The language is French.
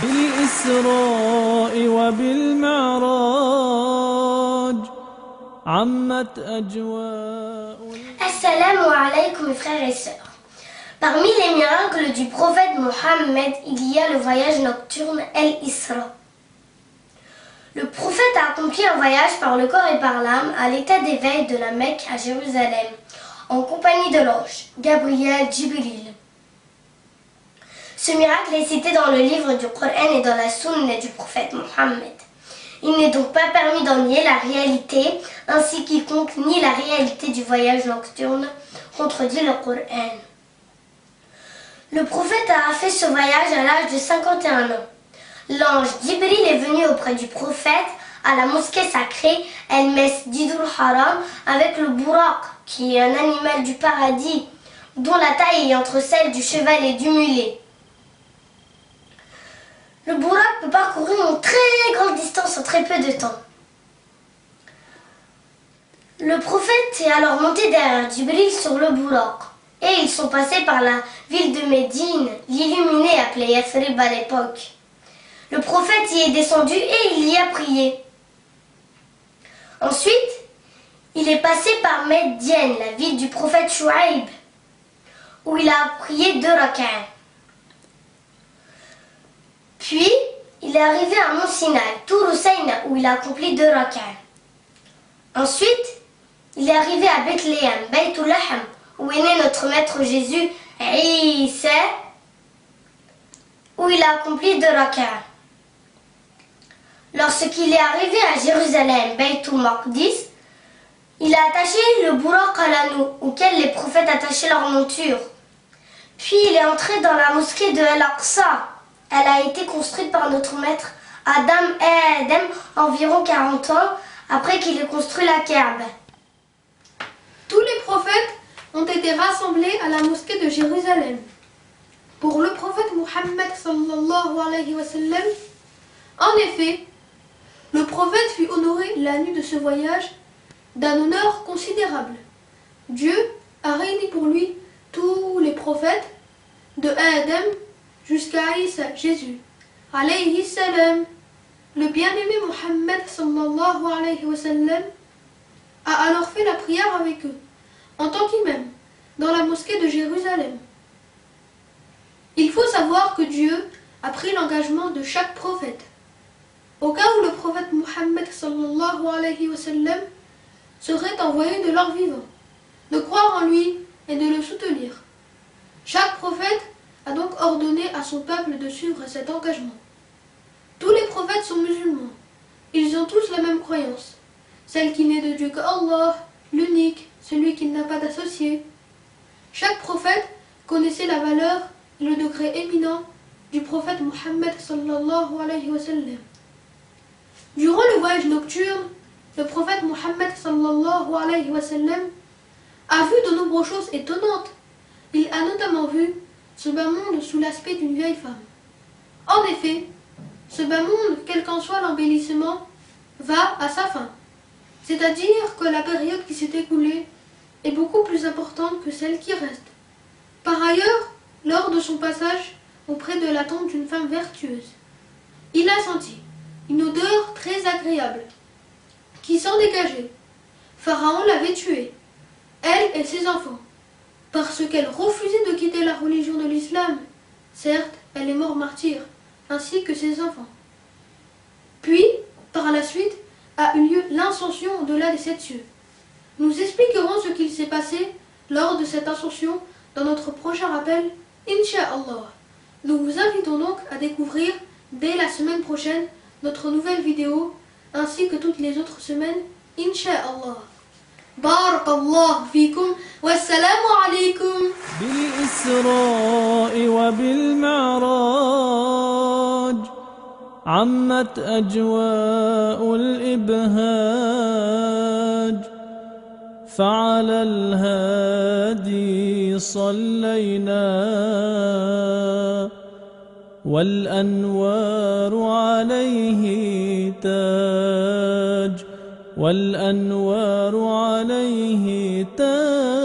بالإسراء وبالمعراج عمت أجواء. Assalamu alaikum mes frères et sœurs. Parmi les miracles du prophète Mohammed, il y a le voyage nocturne El-Isra. Le prophète a accompli un voyage par le corps et par l'âme à l'état d'éveil de la Mecque à Jérusalem, en compagnie de l'ange Gabriel Jibril. Ce miracle est cité dans le livre du Coran et dans la Sunna du prophète Mohammed. Il n'est donc pas permis d'en nier la réalité, ainsi quiconque nie la réalité du voyage nocturne contredit le Coran. Le prophète a fait ce voyage à l'âge de 51 ans. L'ange Jibril est venu auprès du prophète à la mosquée sacrée El-Mesjidul Haram avec le Buraq, qui est un animal du paradis, dont la taille est entre celle du cheval et du mulet. Le Buraq peut parcourir une très grande distance en très peu de temps. Le prophète est alors monté derrière Jibril sur le Buraq et ils sont passés par la ville de Médine, l'illuminée appelée Yathrib à l'époque. Le prophète y est descendu et il y a prié. Ensuite, il est passé par Médienne, la ville du prophète Chouaïb, où il a prié 2 rak'ah. Puis, il est arrivé à Mont Sinaï, Tour Hussein, où il a accompli 2 rak'ah. Ensuite, il est arrivé à Bethléem, Baytul Lahm, où est né notre maître Jésus, Isa, où il a accompli 2 rak'ah. Lorsqu'il est arrivé à Jérusalem, Baytul Maqdis, il a attaché le Buraq à l'anneau, auquel les prophètes attachaient leur monture. Puis il est entré dans la mosquée de Al-Aqsa. Elle a été construite par notre maître Adam environ 40 ans après qu'il ait construit la Kaaba. Tous les prophètes ont été rassemblés à la mosquée de Jérusalem. Pour le prophète Mohammed sallallahu alayhi wa sallam, en effet, le prophète fut honoré la nuit de ce voyage d'un honneur considérable. Dieu a réuni pour lui tous les prophètes, de Adam jusqu'à Isa, Jésus, alayhi salam. Le bien-aimé Mohammed sallallahu alayhi wa sallam a alors fait la prière avec eux, en tant qu'imam, dans la mosquée de Jérusalem. Il faut savoir que Dieu a pris l'engagement de chaque prophète. Au cas où le prophète Mohammed sallallahu alayhi wa sallam serait envoyé de leur vivant, de croire en lui et de le soutenir. Chaque prophète a donc ordonné à son peuple de suivre cet engagement. Tous les prophètes sont musulmans. Ils ont tous la même croyance, celle qui n'est de Dieu qu'Allah, l'unique, celui qui n'a pas d'associé. Chaque prophète connaissait la valeur et le degré éminent du prophète Mohammed sallallahu alayhi wa sallam. Durant le voyage nocturne, le prophète Mohammed sallallahu alayhi wa sallam a vu de nombreuses choses étonnantes. Il a notamment vu ce bas monde sous l'aspect d'une vieille femme. En effet, ce bas monde, quel qu'en soit l'embellissement, va à sa fin. C'est-à-dire que la période qui s'est écoulée est beaucoup plus importante que celle qui reste. Par ailleurs, lors de son passage auprès de la tombe d'une femme vertueuse, il a senti une odeur très agréable qui s'en dégageait. Pharaon l'avait tuée, elle et ses enfants, parce qu'elle refusait de quitter la religion de l'islam. Certes, elle est morte martyre, ainsi que ses enfants. Puis, par la suite, a eu lieu l'ascension au-delà des 7 cieux. Nous expliquerons ce qu'il s'est passé lors de cette ascension dans notre prochain rappel, Inch'Allah. Nous vous invitons donc à découvrir dès la semaine prochaine notre nouvelle vidéo, ainsi que toutes les autres semaines, Inch'Allah. Barakallahu fikum, wassalamu alaykum. بالإسراء وبالمعراج عمت أجواء الإبهاج فعلى الهادي صلينا والأنوار عليه تاج والأنوار عليه تاج